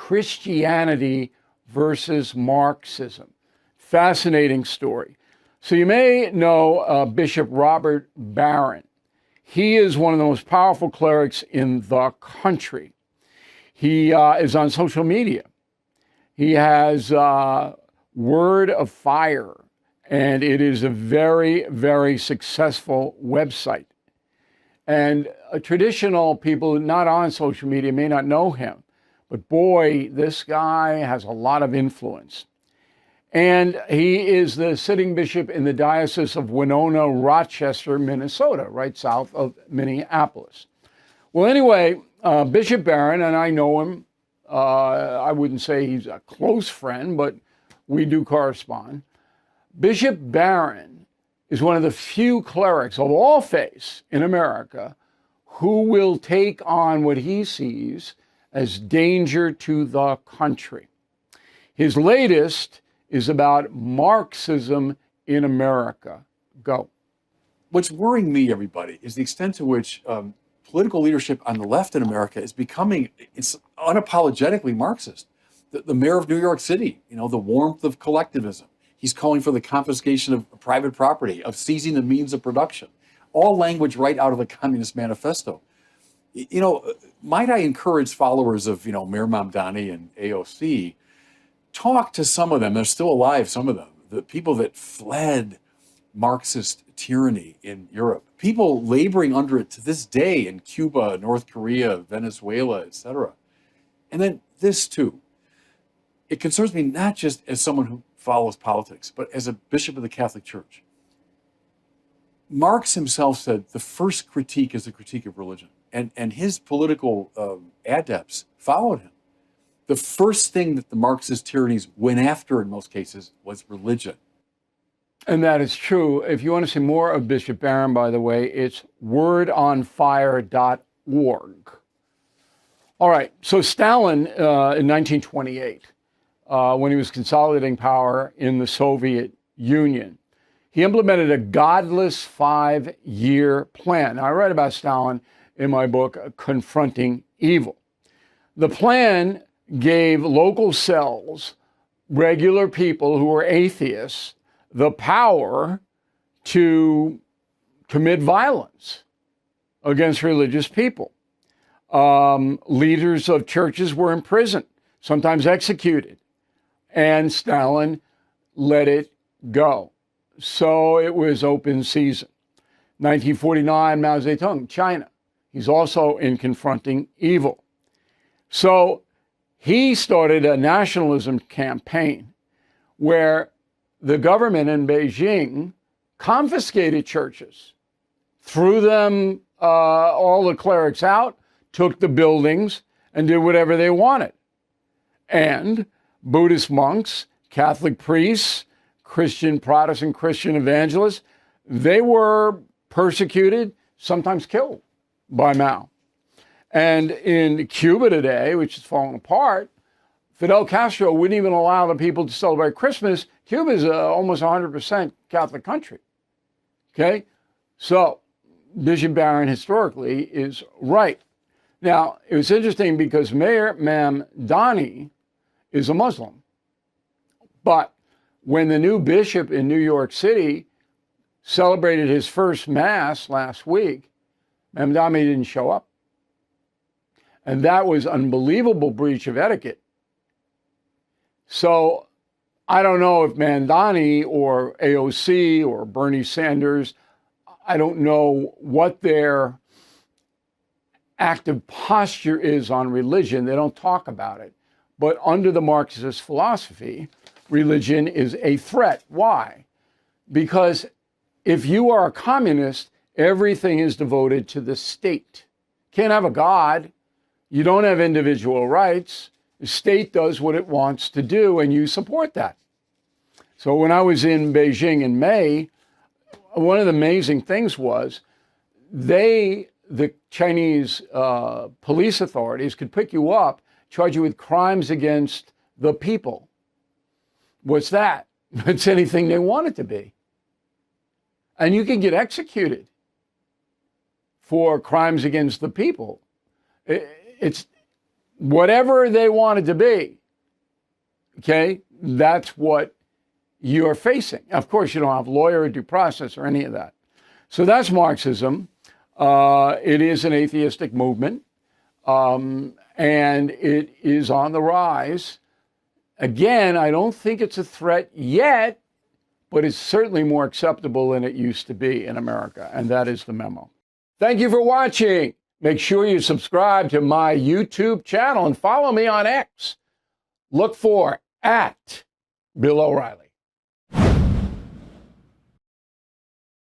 Christianity versus Marxism. Fascinating story. So you may know Bishop Robert Barron. He is one of the most powerful clerics in the country. He is on social media. He has Word of Fire, and it is a very, very successful website. And traditional people not on social media may not know him, but boy, this guy has a lot of influence. And he is the sitting bishop in the Diocese of Winona, Rochester, Minnesota, right south of Minneapolis. Well, anyway, Bishop Barron, and I know him, I wouldn't say he's a close friend, but we do correspond. Bishop Barron is one of the few clerics of all faiths in America who will take on what he sees as danger to the country. His latest is about Marxism in America. Go. What's worrying me, everybody, is the extent to which political leadership on the left in America is becoming, it's unapologetically Marxist. The mayor of New York City, the warmth of collectivism. He's calling for the confiscation of private property, of seizing the means of production. All language right out of the Communist Manifesto. Might I encourage followers of, Mayor Mamdani and AOC, talk to some of them. They're still alive, some of them. The people that fled Marxist tyranny in Europe. People laboring under it to this day in Cuba, North Korea, Venezuela, etc. And then this too. It concerns me not just as someone who follows politics, but as a bishop of the Catholic Church. Marx himself said the first critique is a critique of religion. And his political adepts followed him. The first thing that the Marxist tyrannies went after in most cases was religion. And that is true. If you want to see more of Bishop Barron, by the way, it's wordonfire.org. All right, so Stalin in 1928, when he was consolidating power in the Soviet Union, he implemented a godless 5-year plan. Now, I write about Stalin in my book, Confronting Evil. The plan gave local cells, regular people who were atheists, the power to commit violence against religious people. Leaders of churches were imprisoned, sometimes executed, and Stalin let it go. So it was open season. 1949, Mao Zedong, China. He's also in Confronting Evil. So he started a nationalism campaign where the government in Beijing confiscated churches, threw them, all the clerics out, took the buildings, and did whatever they wanted. And Buddhist monks, Catholic priests, Protestant Christian evangelists, they were persecuted, sometimes killed by Mao. And in Cuba today, which is falling apart, Fidel Castro wouldn't even allow the people to celebrate Christmas. Cuba is almost 100% Catholic country. Okay? So Bishop Barron historically is right. Now, it was interesting because Mayor Mamdani is a Muslim. But when the new bishop in New York City celebrated his first Mass last week, Mamdani didn't show up. And that was unbelievable breach of etiquette. So I don't know if Mamdani or AOC or Bernie Sanders, I don't know what their active posture is on religion. They don't talk about it. But under the Marxist philosophy, religion is a threat. Why? Because if you are a communist, everything is devoted to the state. Can't have a God. You don't have individual rights. The state does what it wants to do, and you support that. So when I was in Beijing in May, one of the amazing things was the Chinese police authorities could pick you up, charge you with crimes against the people. What's that? It's anything they want it to be. And you can get executed for crimes against the people. It's whatever they want it to be, okay, that's what you're facing. Of course, you don't have lawyer, due process, or any of that. So that's Marxism. It is an atheistic movement, and it is on the rise. Again, I don't think it's a threat yet, but it's certainly more acceptable than it used to be in America, and that is the memo. Thank you for watching. Make sure you subscribe to my YouTube channel and follow me on X. Look for @Bill O'Reilly.